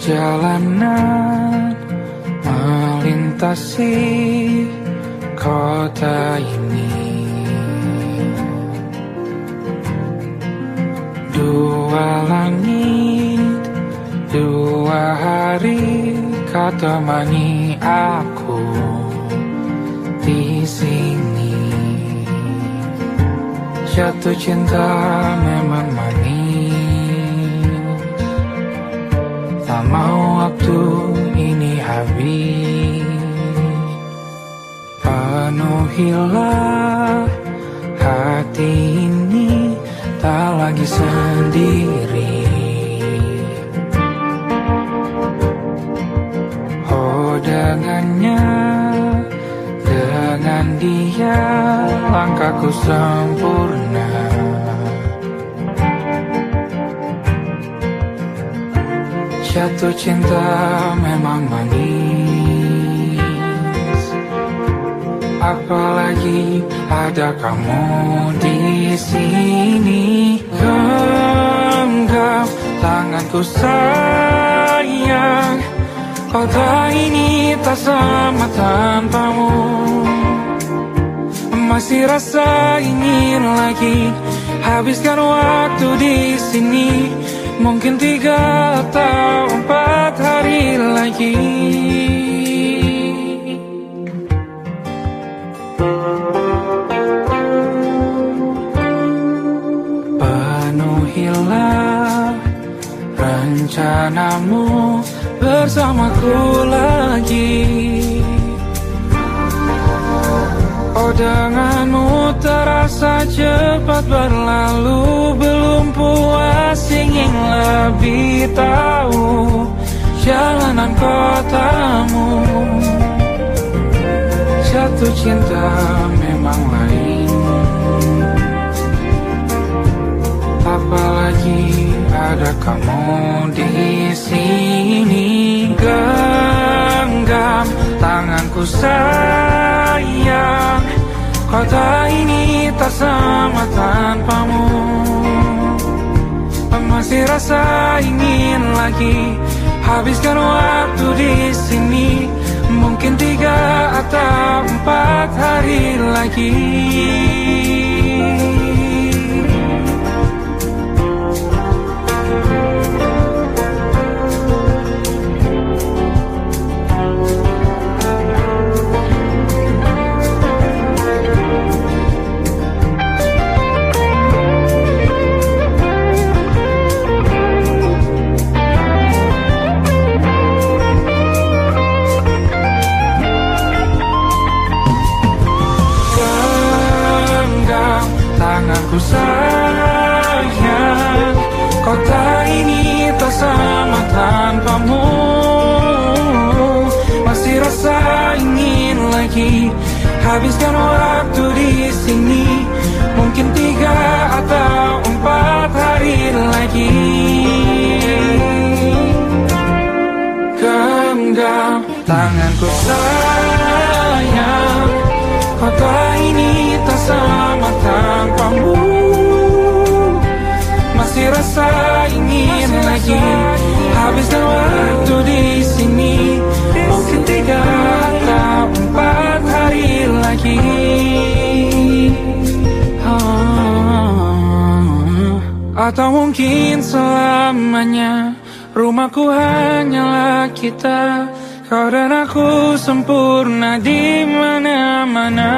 Perjalanan melintasi kota ini, dua langit, dua hari kau temani aku di sini. Jatuh cinta memang manis, tak mau waktu ini habis. Penuhilah hati ini, tak lagi sendiri. Oh dengannya, dengan dia langkahku sempurna. Jatuh cinta memang manis, apalagi ada kamu di sini. Genggam tanganku sayang, kota ini tak sama tanpamu. Masih rasa ingin lagi habiskan waktu di sini. Mungkin 3 atau 4 hari lagi. Penuhilah rencanamu bersamaku lagi. Oh denganmu terasa cepat berlalu, belum puas ingin lebih tahu jalanan kotamu. Jatuh cinta memang lain, apalagi ada kamu di sini. Genggam tanganku sayang, kota ini tak sama tanpamu. Masih rasa ingin lagi habiskan waktu di sini. Mungkin 3 atau 4 hari lagi. Tanganku sayang, kota ini tak sama tanpamu. Masih rasa ingin lagi habiskan waktu di sini. Mungkin 3 atau 4 hari lagi. Genggam tanganku sayang, kota ini tak sama tanpamu. Masih rasa ingin lagi habiskan waktu di sini. Mungkin 3 atau 4 hari lagi. Atau mungkin selamanya. Rumahku hanyalah kita, kau dan aku sempurna di mana-mana.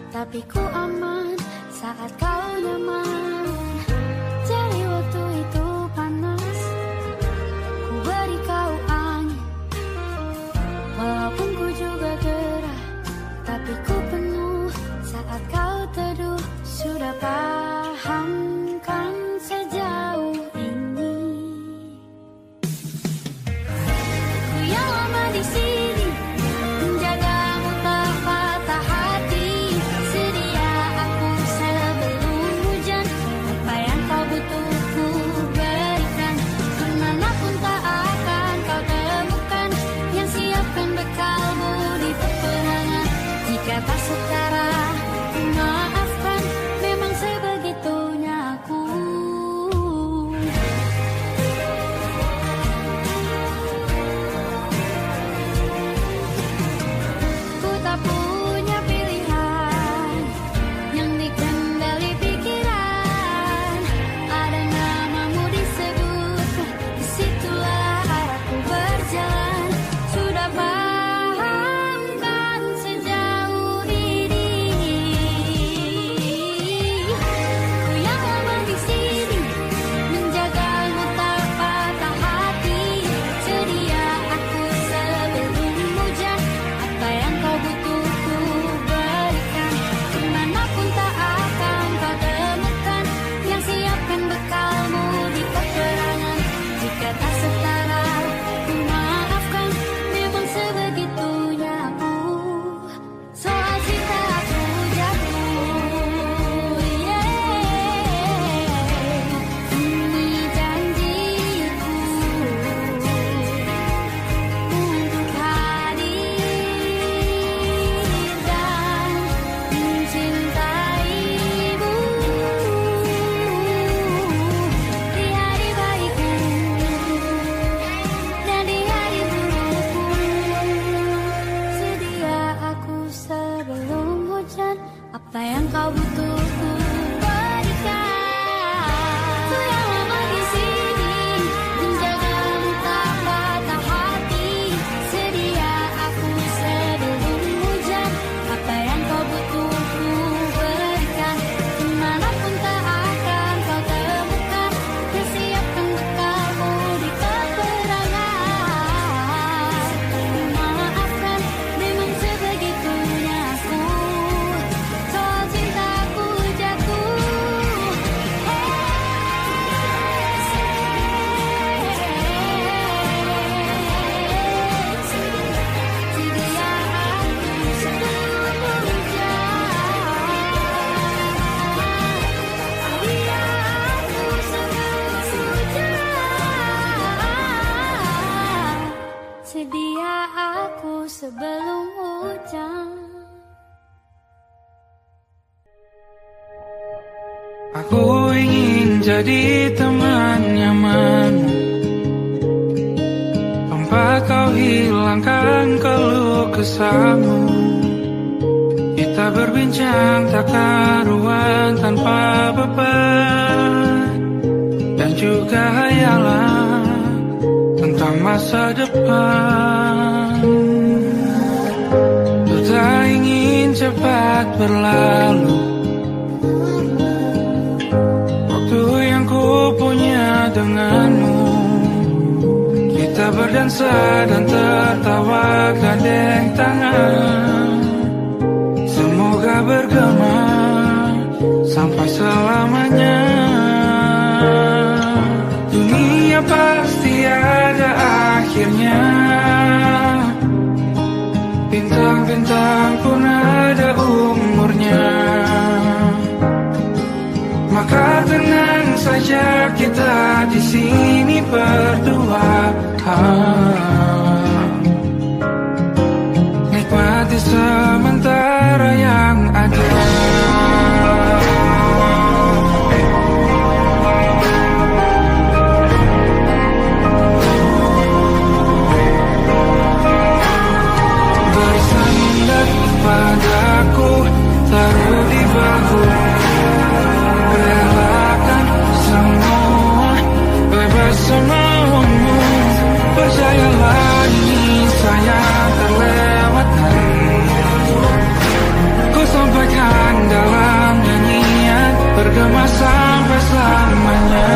Tapi ku aman saat kau nyaman. Jadi waktu itu panas, ku beri kau angin. Walaupun ku juga gerah, tapi ku penuh saat kau teduh. sudah paham kan sejauh ini. Ku yang lama di sini menjagamu tak patah hati. Sedia aku sebelum hujan, apa yang kau butuh ku berikan. Kemanapun tak akan kau temukan yang siapkan bekalmu di peperangan. Jika tak setara ku maafkan, memang sebegitunya aku. Ku tak punya pilihan yang dikendali pikiran. Ada namamu disebut, disitulah arahku berjalan. Sudah paham kan sejauh ini. Ku yang lama di sini menjagamu tak patah hati. Sedia aku sebelum hujan, apa yang kau butuh ku berikan. Kemanapun tak akan kau temukan yang siapkan bekalmu di peperangan. Jika tak setara ku maafkan, memang sebegitunya aku. Soal cinta aku jatuh, ini janjiku untuk hadir dan mencintaimu di hari baikku dan di hari burukku. Sedia aku sebelum hujan, apa yang kau butuh ku berikan. Ku yang lama di sini menjagamu tak patah hati. Sedia aku sebelum hujan, apa yang kau butuh ku berikan. Kemanapun tak akan kau temukan yang siapkan bekalmu di peperangan. Maafkan, memang sebegitunya aku. Soal cintaku jatuh, sedia aku sebelum hujan. Sedia aku sebelum hujan. Sedia aku sebelum hujan. Aku ingin jadi teman nyamanmu, tempat kau hilangkan keluh kesahmu. Kita berbincang tak karuan tanpa beban, dan juga hayalan tentang masa depan. Ku tak ingin cepat berlalu waktu yang ku punya denganmu. Kita berdansa dan tertawa gandeng tangan. Semoga bergema sampai selamanya. Dunia pasti ada akhirnya, bintang-bintang pun ada umurnya. Maka tenang saja kita di sini berdua. Nikmati sementara yang ada. Bersandar padaku, taruh di bahu. Relakan semua, bebas semaumu. Percayalah ini saya terlewatkan. Ku sampaikan dalam nyanyian, bergema sampai selamanya.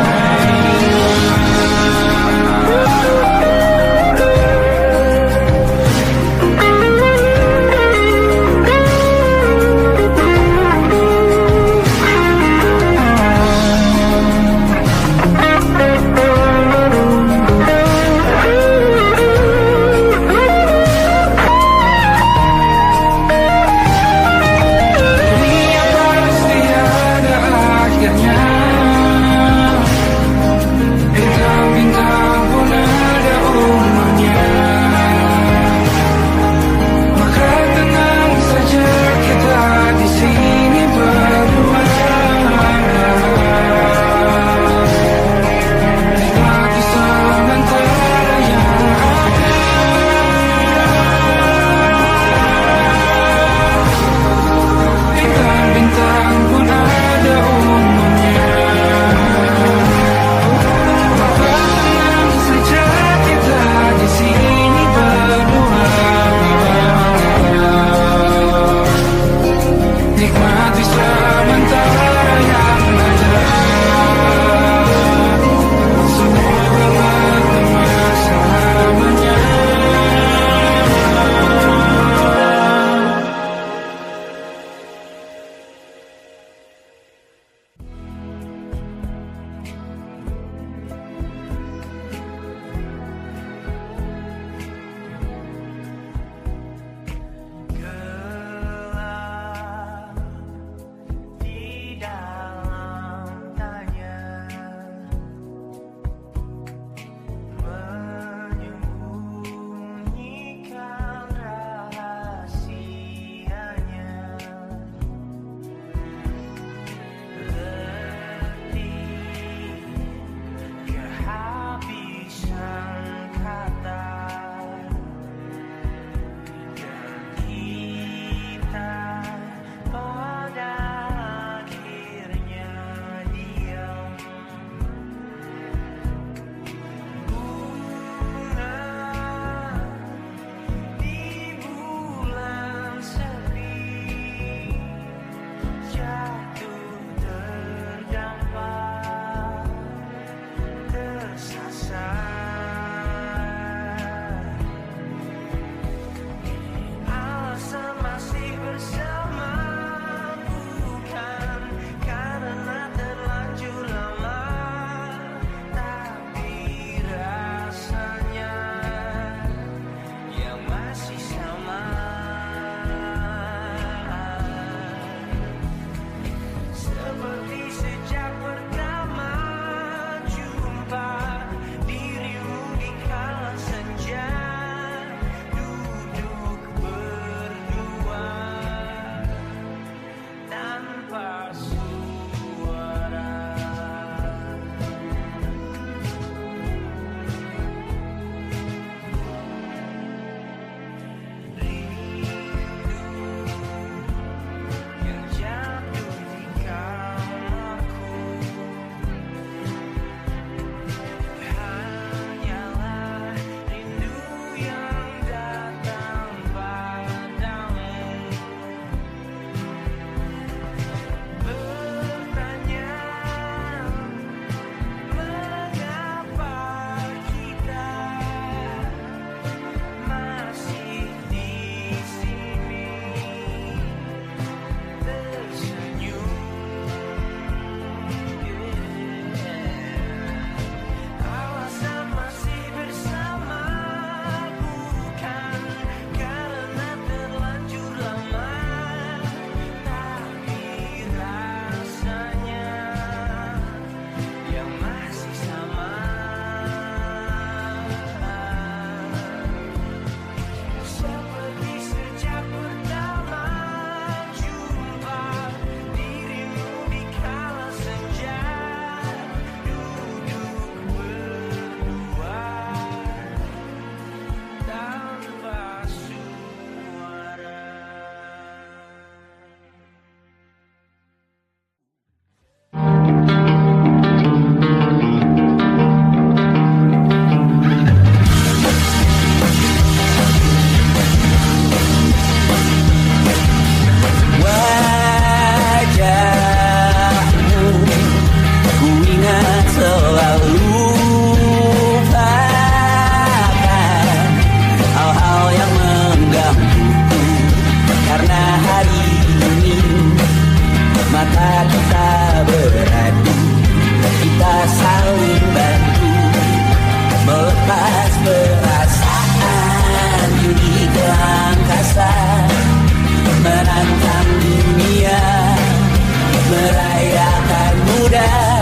maka kita beradu, kita saling bantu, melepas perasaan di ke angkasa, menantang dunia, merayakan muda.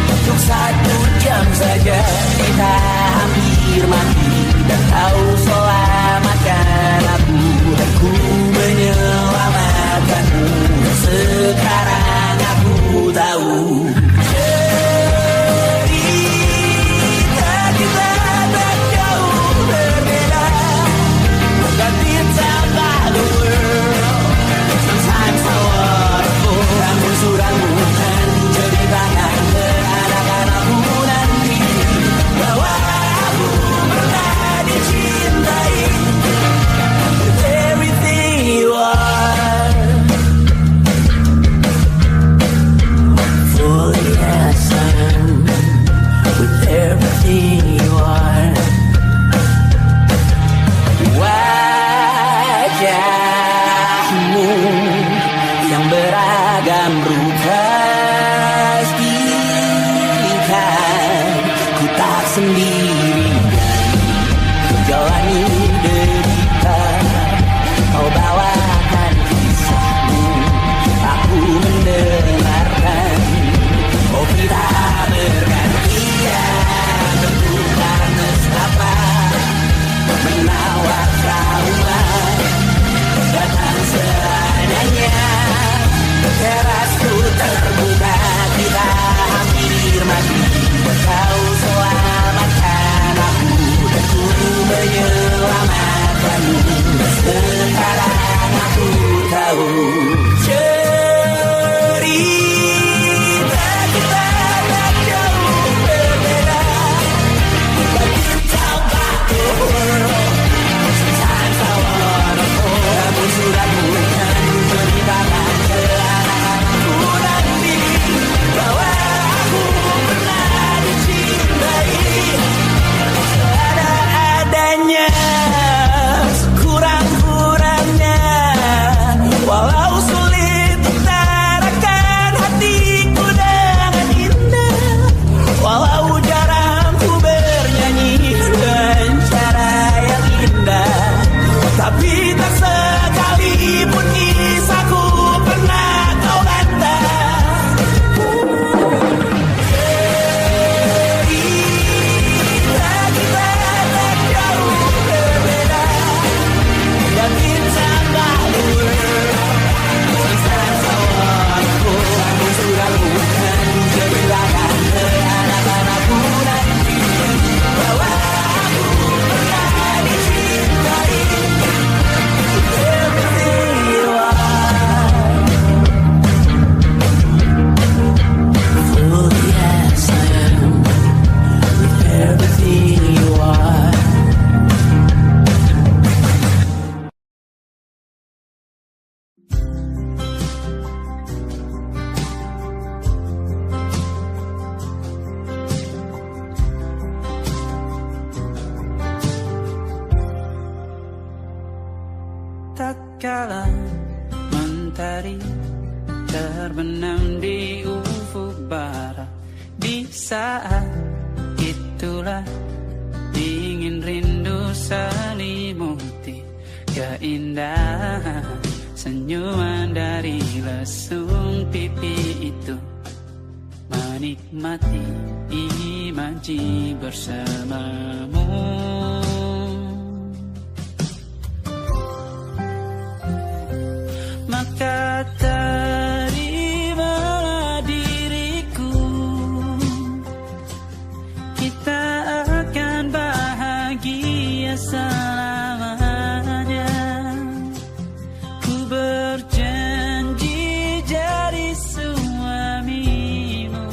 Untuk 1 jam saja kita hampir mati, dan kau selamatkan aku, dan ku menyelamatkanmu. Sekarang aku tahu cerita kita tak jauh berbeda. But it's about the world. Sometimes I wonderful. Ramu-ramu kan ceritakan ke anak-anakku nanti bahwa aku pernah dicintai with everything you are. Fully as I am, with everything you are. Wajahmu yang beragam rupa pastikan ku tak sendirian jalani derita. Kau bawakan kisahmu, aku mendengarkan. Oh kita bergantian bentukan nestapa, menawar trauma datang seadanya. Terasku terbuka, kita hampir mati, kau selamatkan aku, dan ku menyelamatkanmu. Sekarang aku tahu cerita kita tak jauh berbeda. But it's about the world. Sometimes I wanna fall. Namun sudah bukan ceritakan ke anak-anakku nanti bahwa aku pernah dicintai seadanya, kurang-kurangnya. Walau sulit utarakan hatiku dengan indah, walau jarang ku bernyanyi dengan cara yang indah, tapi tak sekalipun kisahku pernah kau bantah. Cerita kita tak jauh berbeda, dan kita berdua sometimes I wanna go. Namun sudah bukan ceritakan ke anak-anakku nanti bahwa aku pernah dicintai with everything you are. Fully as I am, with everything you are. Tak kala mentari terbenam di ufuk barat, di saat itulah dingin rindu selimuti keindahan senyuman dari lesung pipi itu, menikmati imaji bersamamu. Maka terimalah diriku, kita akan bahagia selamanya. Ku berjanji jadi suamimu,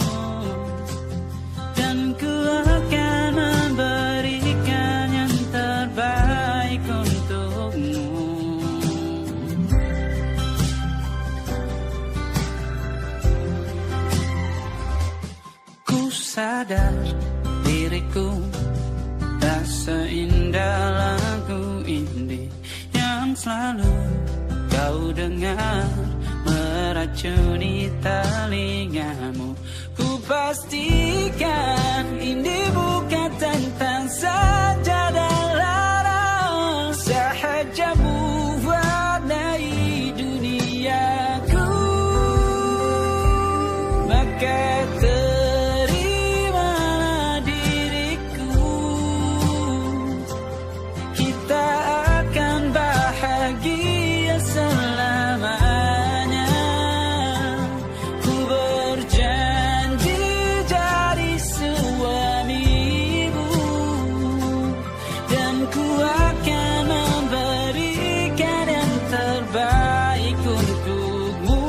dan ku akan memberikan yang terbaik untukmu. Sadar diriku tak seindah lagu indie yang selalu kau dengar meracuni telingamu. Ku pastikan ini bukan tentang sajadah larang, sahaja mewarnai duniaku. Maka terimalah diriku, kita akan bahagia selamanya. Ku berjanji jadi suamimu, dan ku akan memberikan yang terbaik untukmu.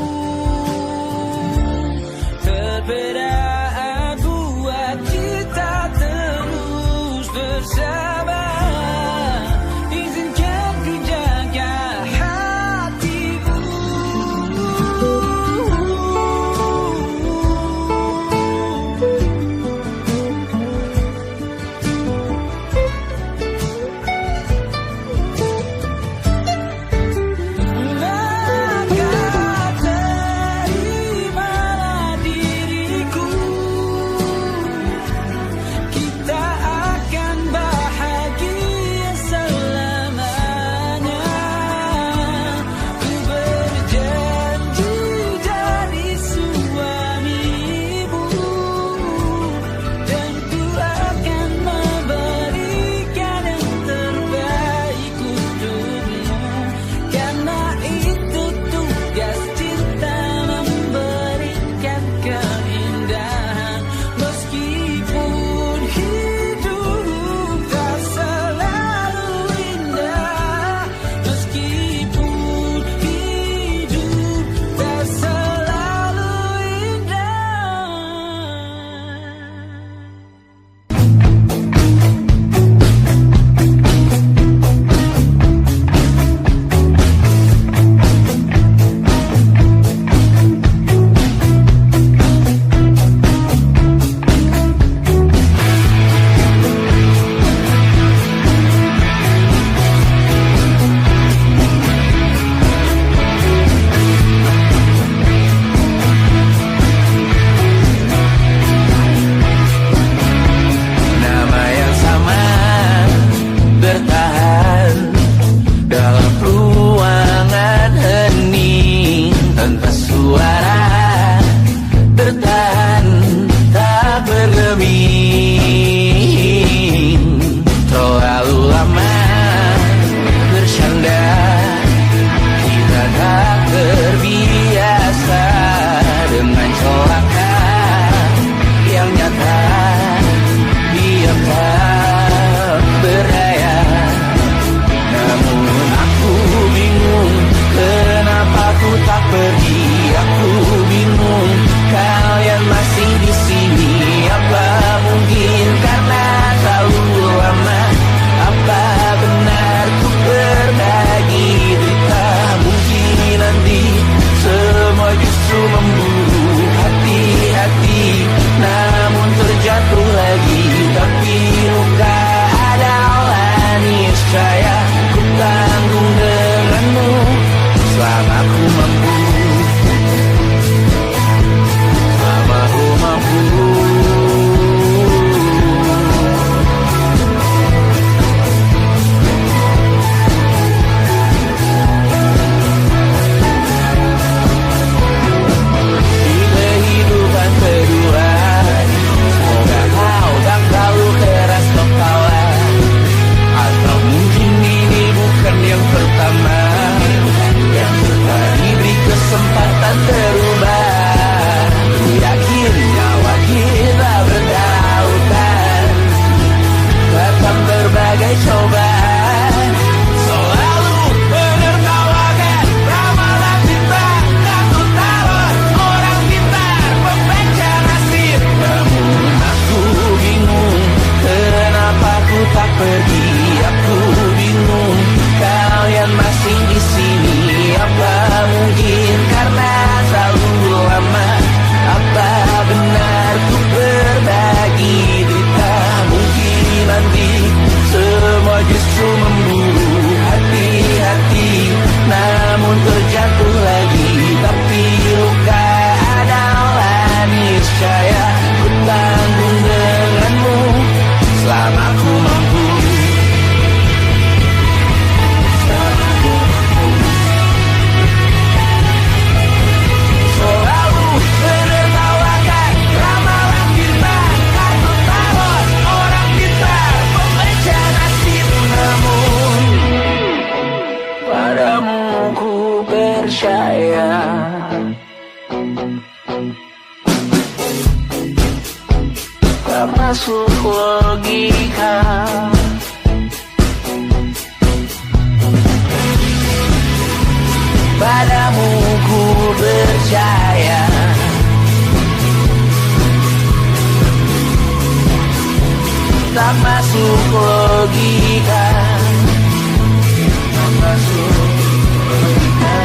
Perbedaan buat kita terus bersama. Izinkan ku jaga hatimu. Maka terimalah diriku, kita akan bahagia selamanya. Ku berjanji jadi suamimu, dan ku akan memberikan yang terbaik untukmu. Karena itu tugas cinta, memberikan keindahan. Meskipun hidup tak selalu indah, meskipun hidup tak selalu indah. masuk logika. Padamu ku percaya, tak masuk logika, tak masuk logika.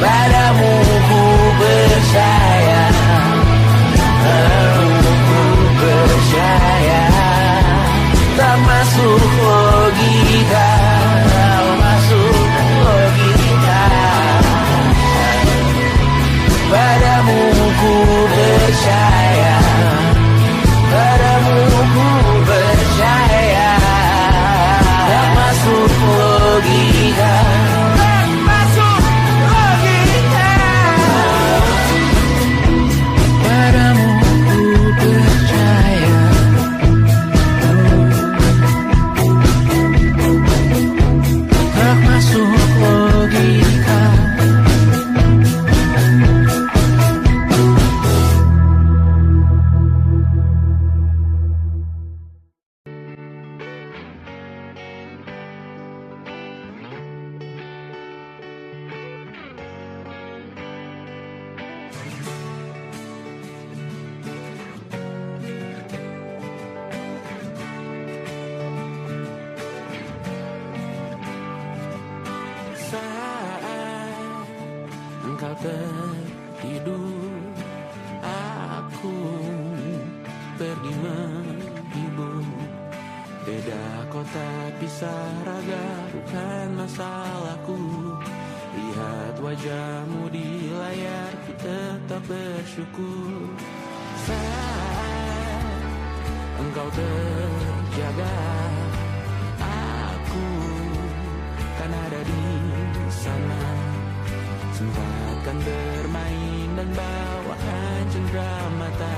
Padamu ku percaya, padamu ku percaya, tak masuk logika, tak masuk logika. Padamu ku percaya, padamu ku percaya, tak masuk logika, tak masuk logika. Padamu ku percaya, tak masuk logika. Saat engkau tertidur, aku pergi menghibur. Beda kota pisah raga bukan masalahku. Lihat wajahmu di layar, ku tetap bersyukur. Saat engkau terjaga, aku kan ada di sana. Sempatkan bermain dan bawakan cendera mata.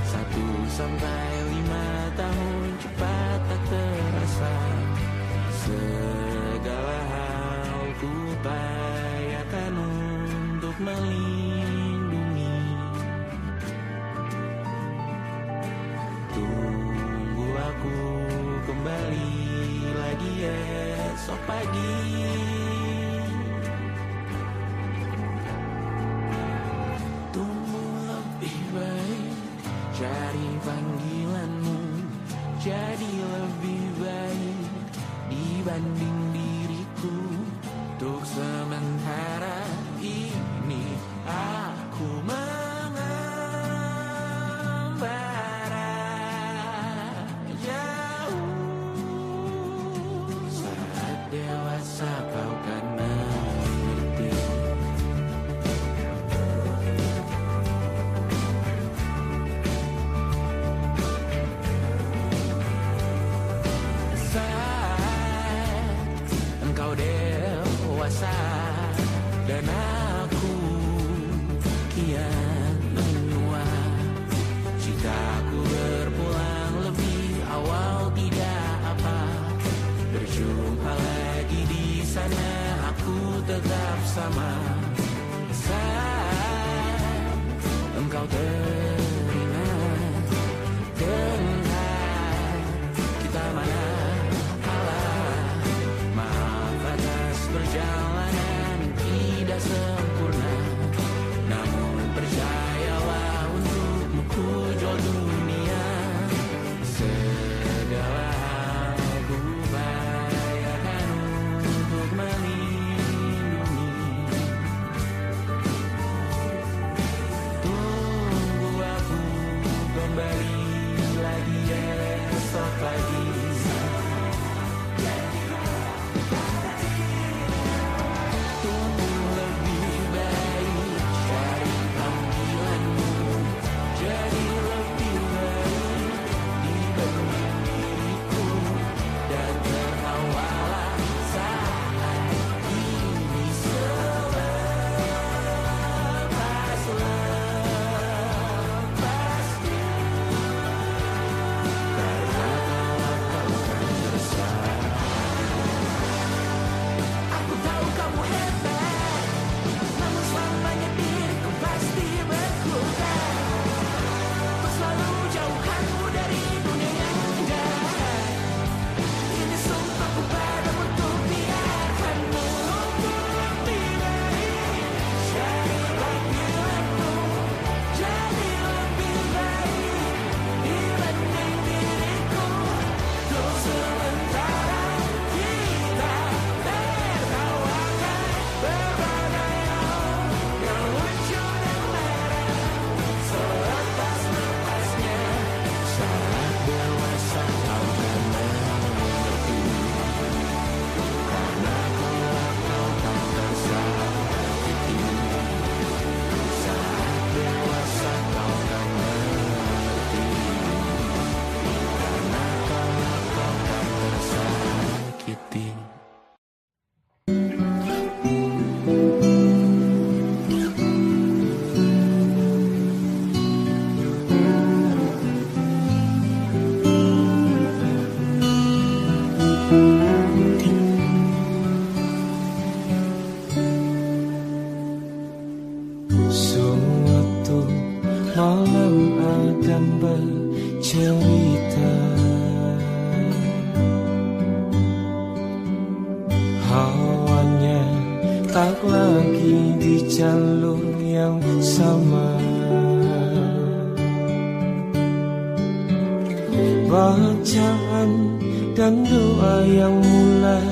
1-5 tahun cepat tak terasa. Segala hal ku upayakan untuk melindungi. Tunggu aku kembali lagi esok pagi. Tumbuh lebih baik, cari panggilanmu, jadi lebih baik dibanding diriku. Untuk sementara ini aku mengembara jauh. Saat dewasa kau kan mengerti. Saat malam akan bercerita. Hawanya tak lagi di jalur yang sama. Bacaan dan doa yang mulai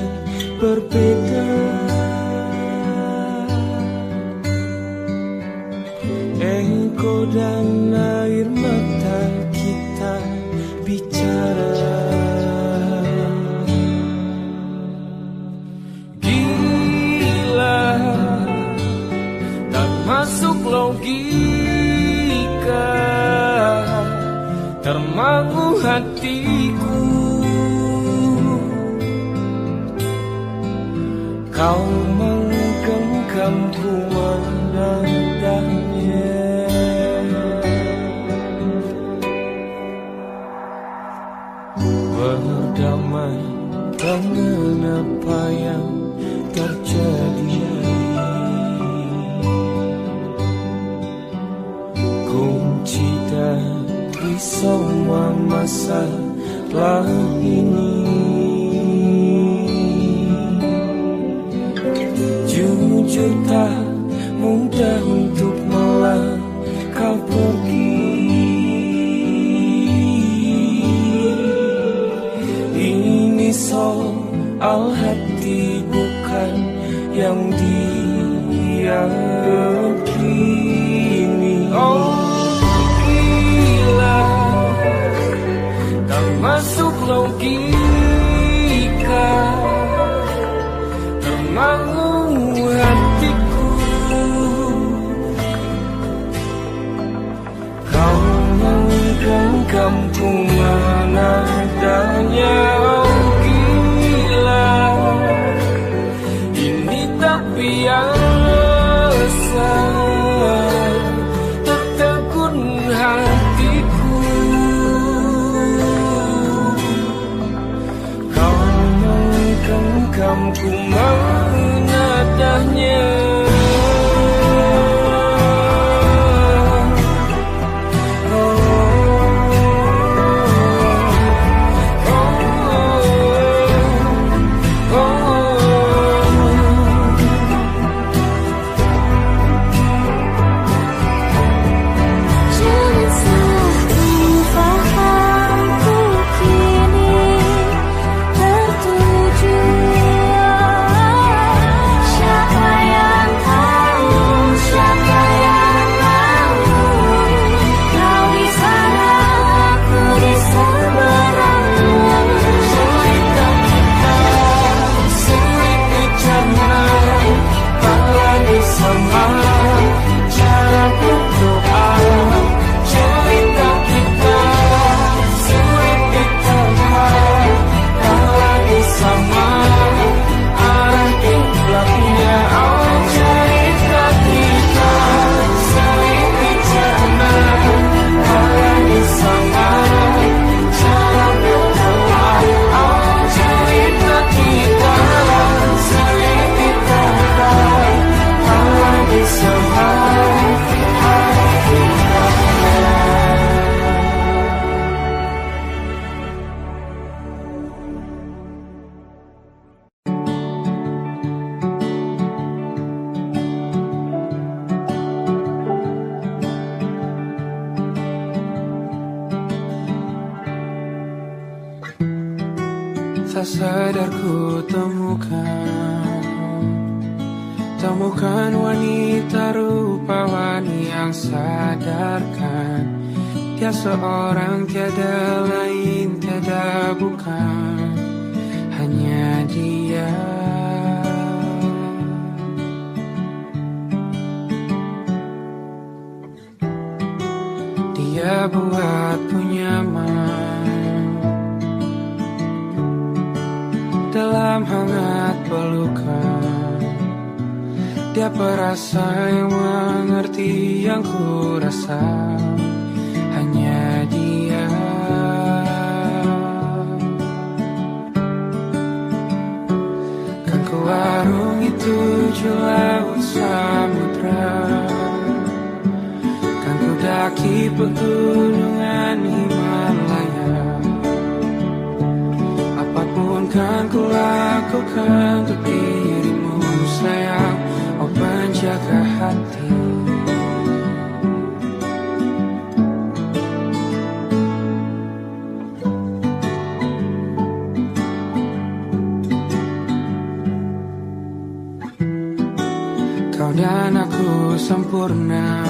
berbeda. Engkau dan air mata kita bicara. Gila, tak masuk logika, termangu hatiku. Kau menggenggamku menandanya. Berdamai dengan apa yang terjadi. Kunci dari semua masalah ini. Jujur tak mudah untuk melangkah pergi. Ini soal hati bukan yang diyakini. Oh gila, tak masuk logika, termangu hatiku. Kau menggenggamku menadanya. Oh gila, ini tak biasa, tertegun hatiku. Kau menggenggamku menadanya. Tak sadar ku temukan wanita rupawan yang sadarkan dia seorang, tiada lain, tiada bukan, hanya dia. Dia buatku nyaman dalam hangat pelukan. Dia perasa yang mengerti yang ku rasa, hanya dia. Kan ku warungi 7 laut samudra, kan ku daki pegunungan Himalaya. Apapun kan ku lakukan untuk dirimu sayang, oh penjaga hati. Kau dan aku sempurna,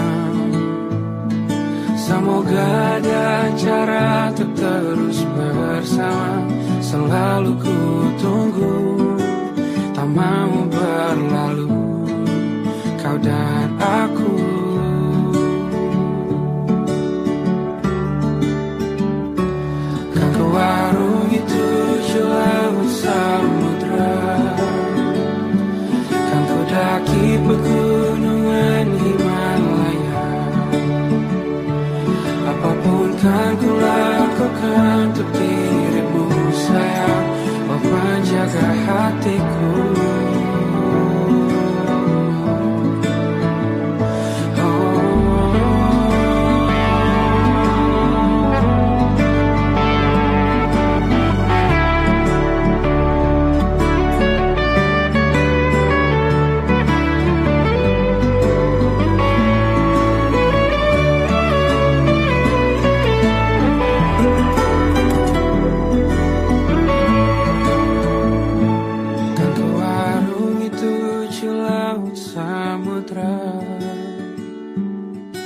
semoga ada cara untuk terus bersama. Selalu ku tunggu, tak mau berlalu, kau dan aku. Kan ke warung itu laut samudra, kan ku daki pegunungan Himalaya. Apapun kan ku lakukan untuk dirimu sayang, oh penjaga hatiku.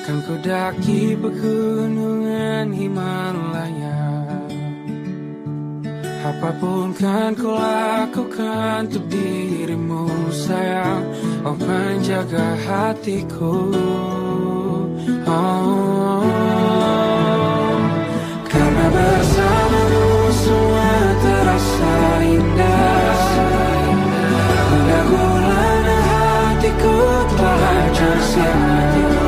Kan ku daki pegunungan Himalaya. Apapun kan ku lakukan untuk dirimu sayang, oh penjaga hatiku. Oh, karena bersamamu semua terasa indah. Mudah-mudahan hatiku telah hancur sia-sia.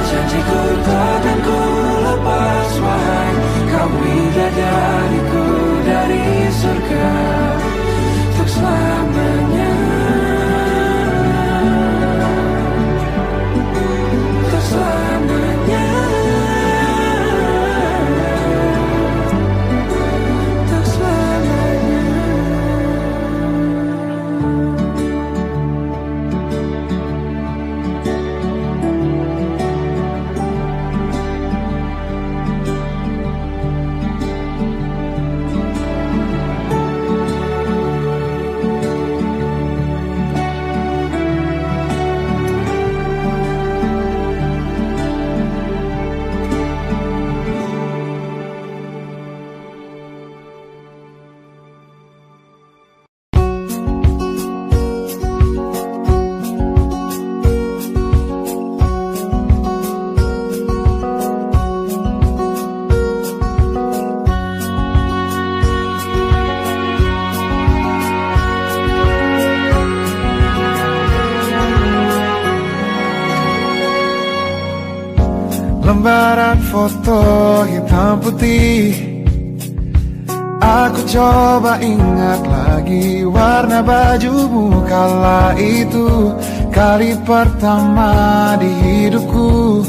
Janjiku takkan ku lepas wahai kau bidadariku dari surga untuk selamanya, untuk selamanya, untuk selamanya. Lembaran foto hitam putih, aku coba ingat lagi warna bajumu kala itu. Kali pertama di hidupku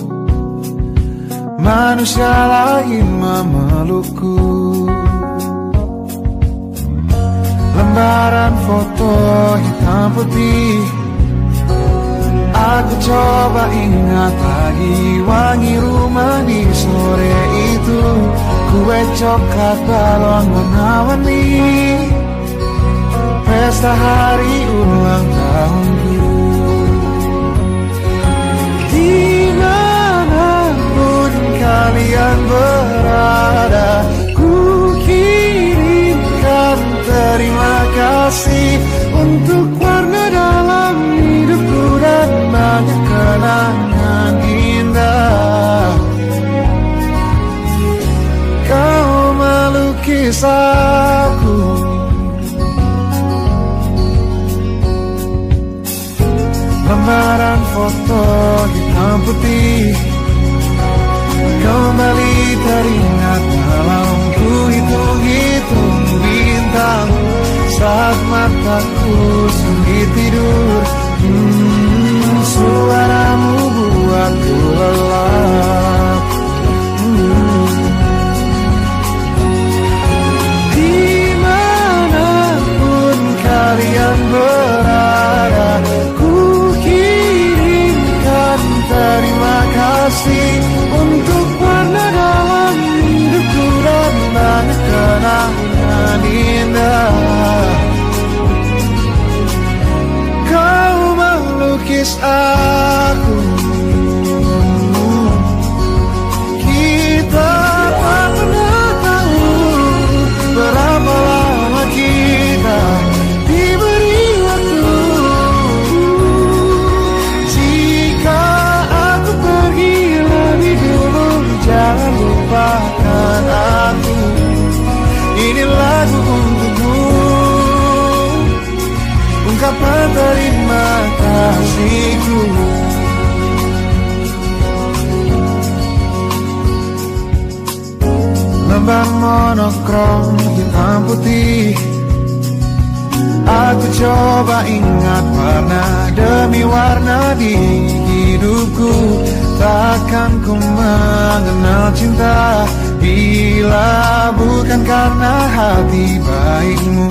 manusia lain memelukku. Lembaran foto hitam putih, aku coba ingat lagi wangi rumah di sore itu. Kue coklat balon warna-warni, pesta hari ulang tahunku. Dimanapun kalian berada, ku kirimkan terima kasih untuk warna dalam hidupku dan banyak kenangan indah. Kau melukis aku, lembaran foto hitam putih kembali teringat dalam ku hitung-hitung bintang saat mataku sulit tidur. Suaramu buatku lelah. ban monokrom hitam putih. Aku coba ingat warna demi warna di hidupku. Takkan ku mengenal cinta bila bukan karena hati baikmu.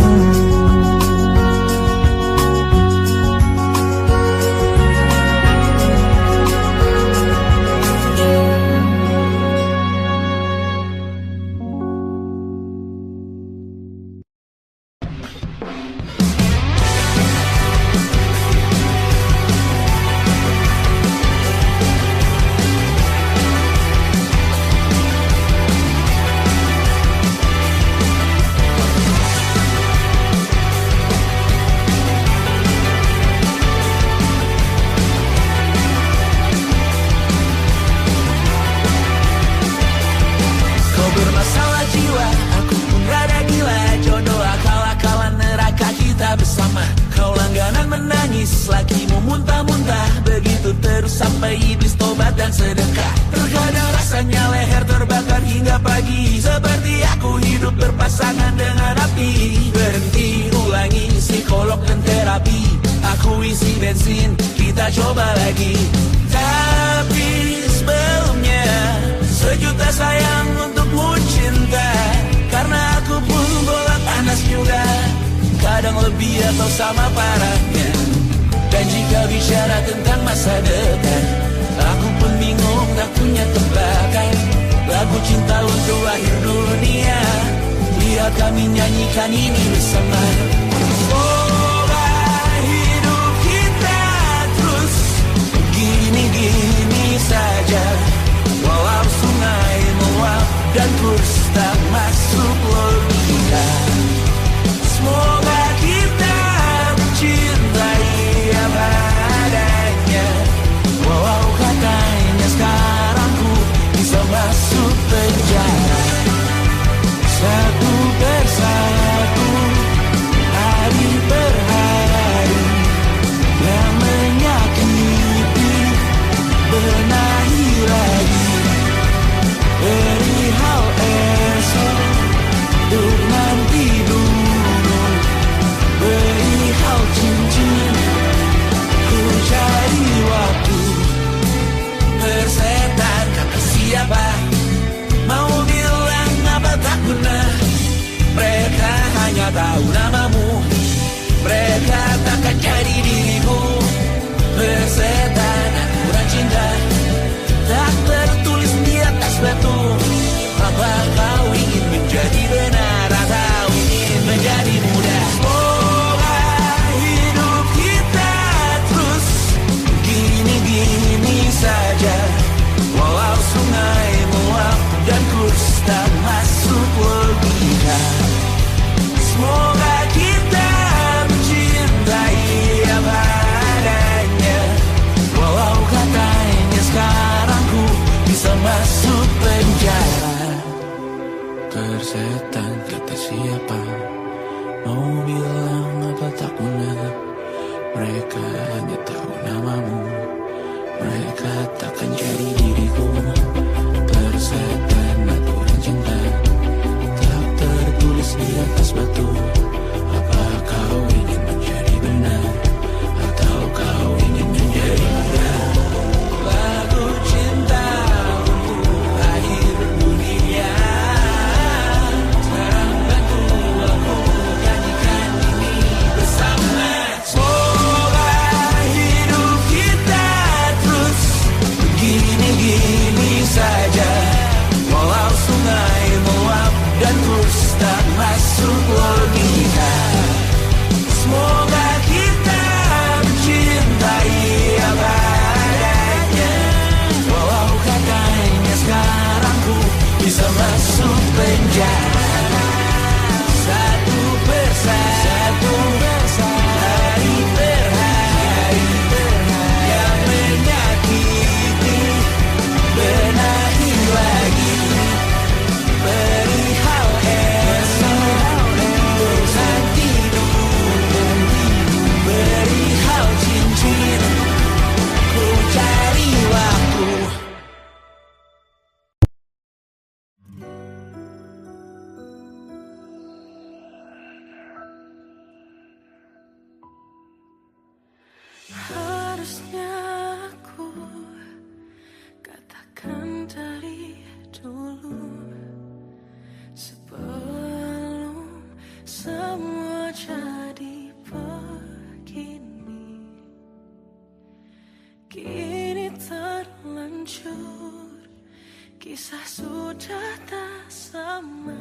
Kisah sudah tak sama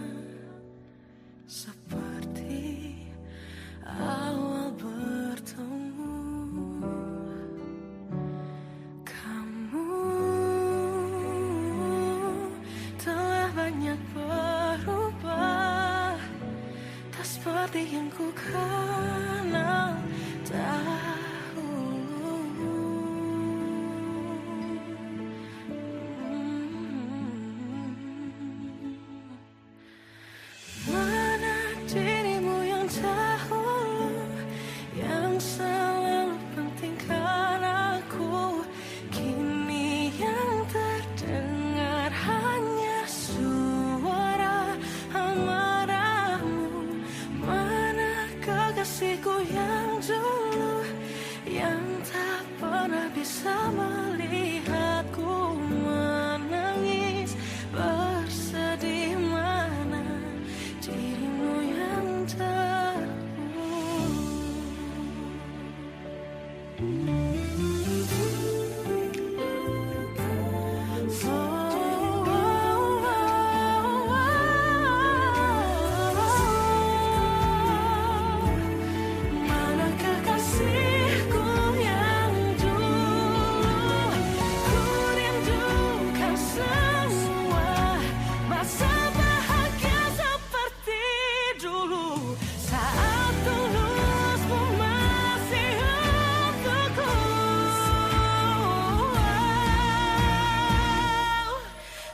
seperti awal bertemu. Kamu telah banyak berubah, tak seperti yang ku kenal dahulu. Mana dirimu yang dahulu, yang selalu pentingkan aku, kini yang terdengar hanya suara amarahmu. Mana kekasihku yang dulu, yang tak pernah bisa melihatku menangis bersedih. Mana dirimu yang mana kekasihku yang dulu, ku rindukan semua masa bahagia seperti dulu, saat tulusmu masih untukku.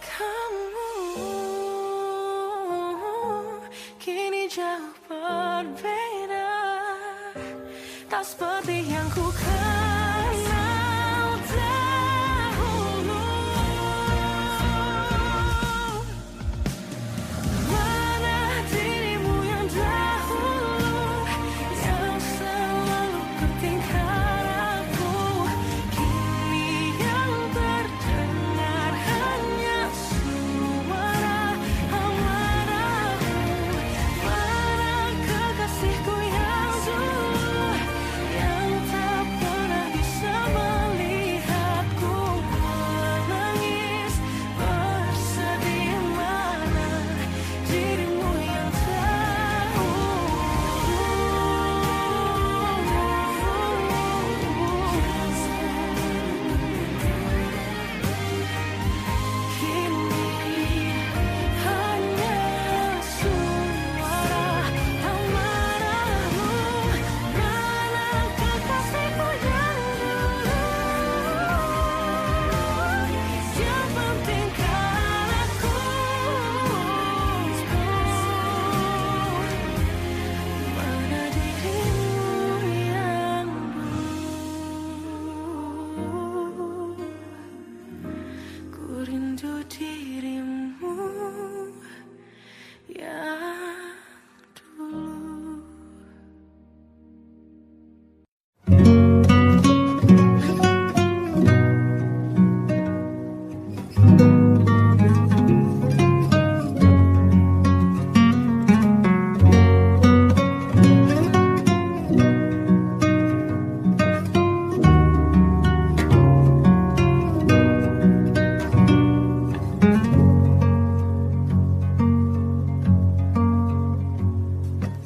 Kamu kini jauh berbeda, tak seperti yang ku kenal dahulu. Mana dirimu yang dahulu, yang selalu pentingkan aku, kini yang terdengar hanya suara amarahmu. Mana kekasihku yang dulu, yang tak pernah bisa melihatku menangis bersedih. Mana dirimu yang kini hanya suara amarahmu. Mana kekasihku yang dulu, yang pentingkan aku, mana dirimu yang dulu, ku rindu dirimu yang dulu.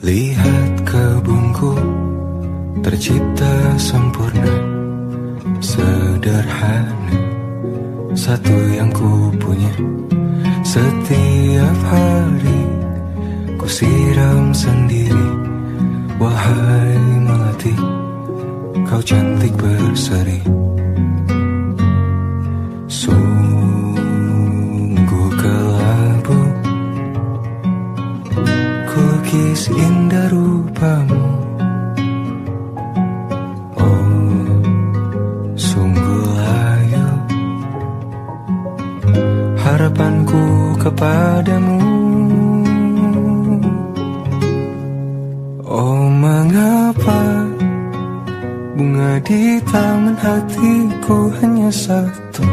Lihat kebunku tercipta sempurna, sederhana, satu yang ku punya. Setiap hari ku siram sendiri. Wahai melati, kau cantik berseri. Sungguh kelabu kukis indah rupamu. Oh, sungguh layu harapanku kepadamu. Oh, mengapa bunga di taman hatiku hanya satu?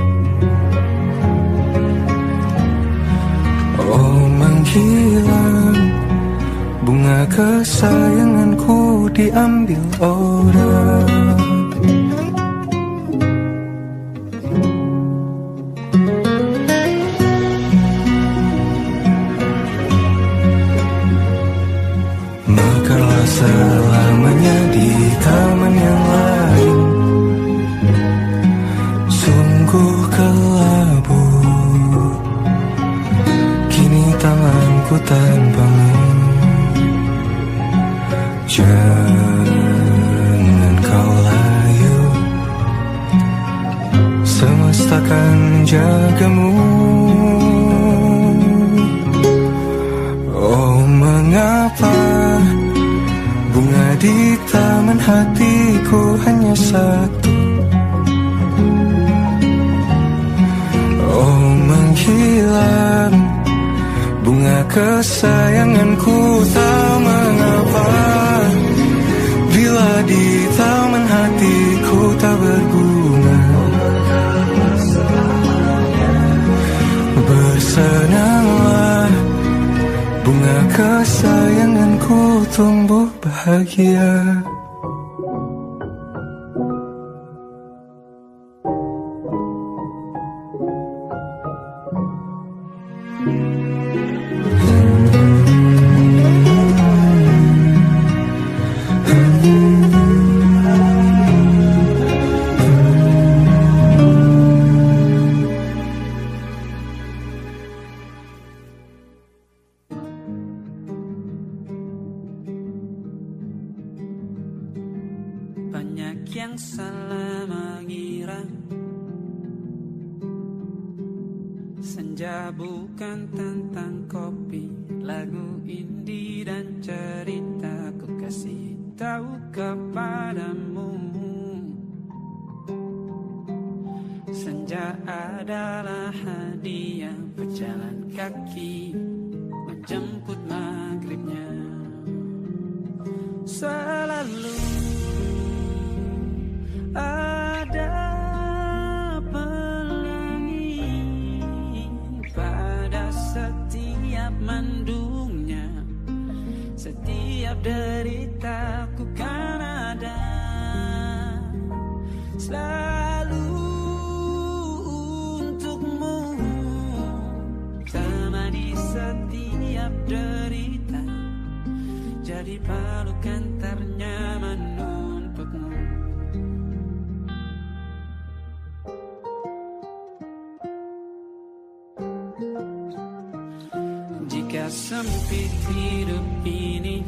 Oh, menghilang bunga kesayanganku diambil orang. kamu. Oh, mengapa bunga di taman hatiku hanya satu? Oh, menghilang bunga kesayanganku, tak mengapa bila di taman hatiku tak berbunga. Bersenanglah bunga kesayanganku tumbuh bahagia. Banyak yang salah mengira senja bukan tentang kopi, lagu indie dan cerita. Ku kasih tahu kepadamu, senja adalah hadiah berjalan kaki menjemput maghribnya. Selalu ada pelangi pada setiap mendungnya, setiap deritaku kan ada selalu untukmu, temani setiap derita, jadi pelukan ternyaman untukmu. Jika sempit hidup ini,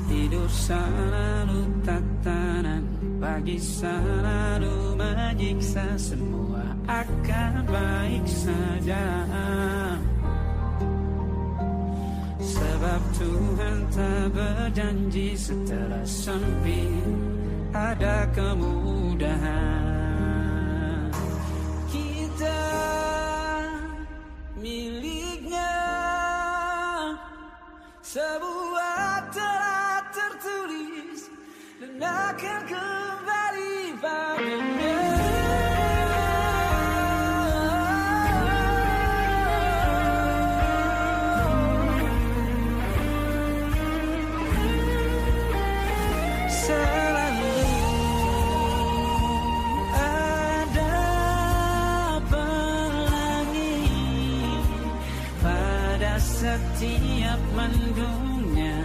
tidur selalu tatanan, pagi selalu menyiksa, semua akan baik saja. Sebab Tuhan tak berjanji setelah sempit ada kemudahan. Kita miliknya sebuah telah tertulis dan akan kembali padanya. Selalu ada pelangi pada setiap mendungnya,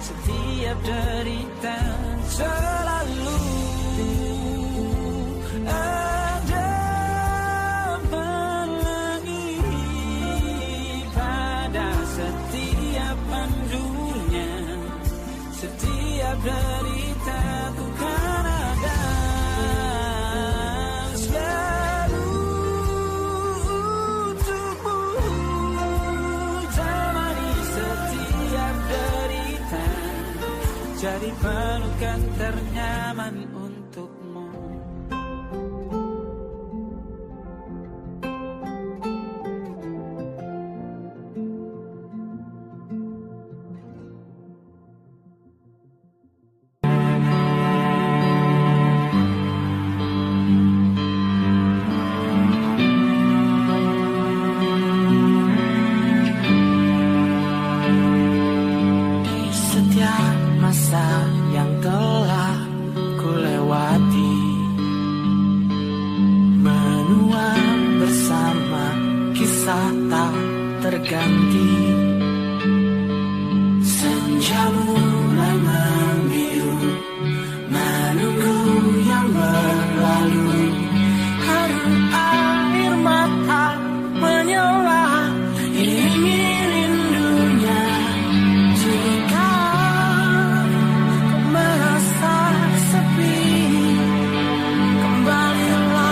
setiap derita. Selalu ada pelangi pada setiap mendungnya, setiap deritaku kan ada selalu untukmu, temani setiap derita, jadi pelukan ternyaman untukmu. Masa yang telah ku lewati, menua bersama kisah tak terganti. Senja mulai membiru, menunggu yang berlalu. Harum air mata menyala, iringi rindunya. Jika kau merasa sepi, kembalilah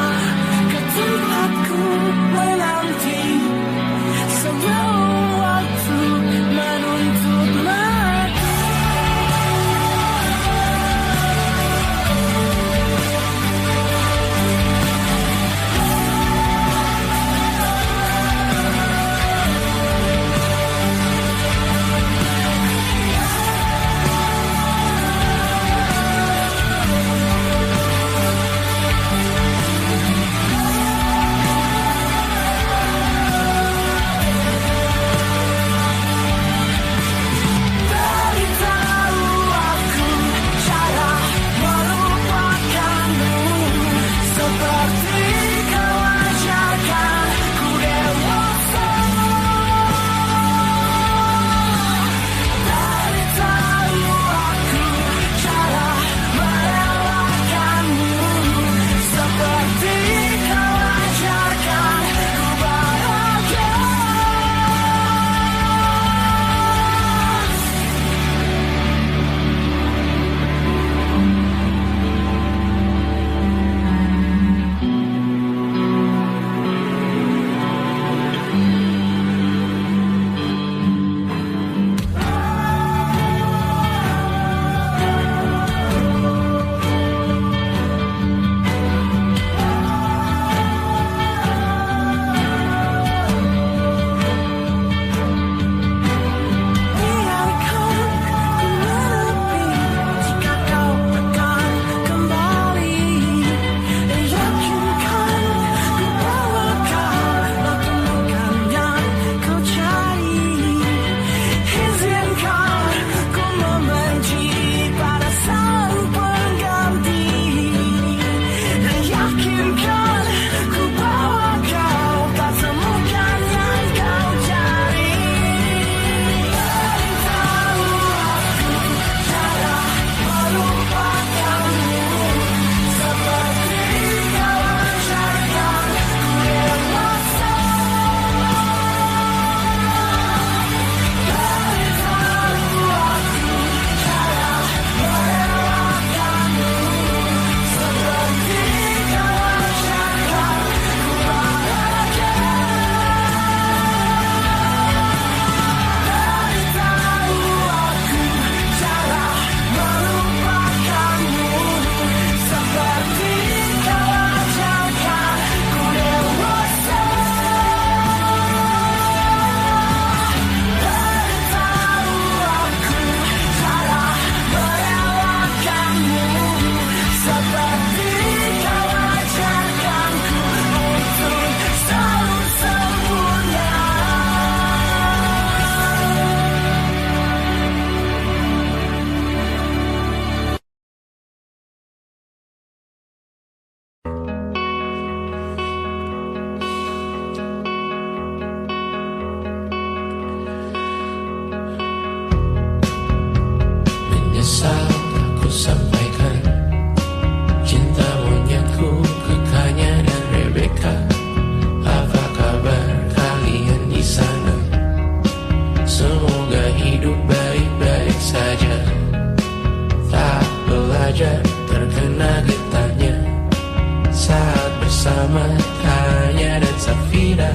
bersama Tanya dan Safira.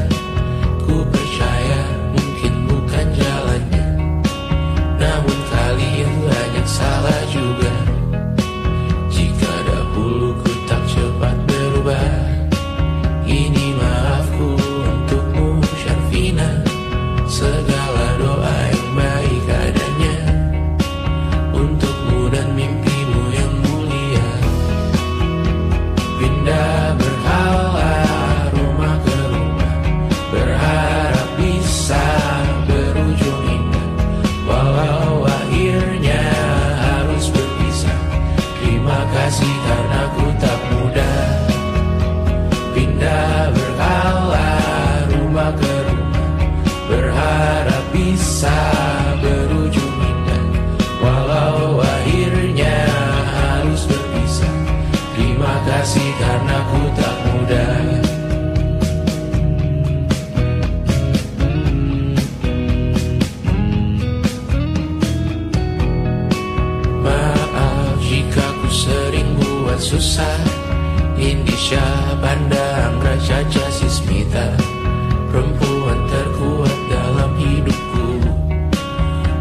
Ku percaya mungkin bukan jalannya, namun kali yang banyak salah juga. Jika dahulu ku tak cepat berubah, ini maafku untukmu Syarifina. Segala doa yang baik adanya untukmu dan mimpimu yang mulia. Pindah berhala rumah ke rumah, berharap bisa berujung indah. Walau akhirnya harus berpisah, terima kasih karena ku tak mudah. Pindah berhala rumah ke rumah, berharap bisa berujung indah. Walau akhirnya harus berpisah, terima kasih karena ku tak mudah. Maaf jika ku sering buat susah. Indisha, Banda, Anggra, Caca, Sismita, perempuan terkuat dalam hidupku.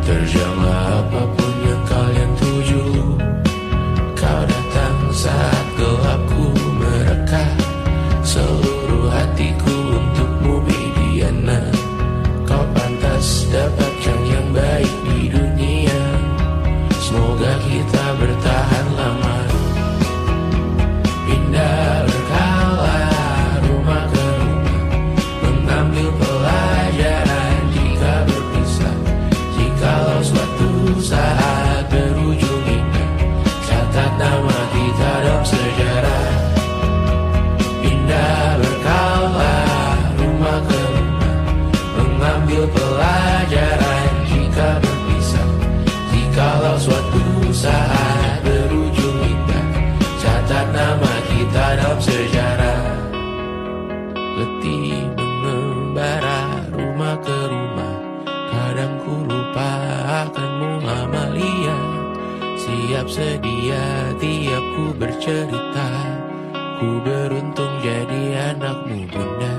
Terjanglah apapun yang kalian tuju. Kau datang saat gelapku mereka, seluruh hatiku untukmu Mediana. Kau pantas dapatkan yang baik di dunia, semoga kita bertahan lama. Pindah berkala rumah ke rumah, mengambil pelajaran jika berpisah. Jikalau suatu saat berujung indah, catat nama kita dalam sejarah. Pindah berkala rumah ke rumah, mengambil pelajaran jika berpisah. Jikalau suatu saat berujung indah, catat nama kita dalam sejarah. Letih mengembara rumah ke rumah, kadang ku lupa akanmu Amalia. Siap sedia tiap ku bercerita, ku beruntung jadi anakmu Bunda.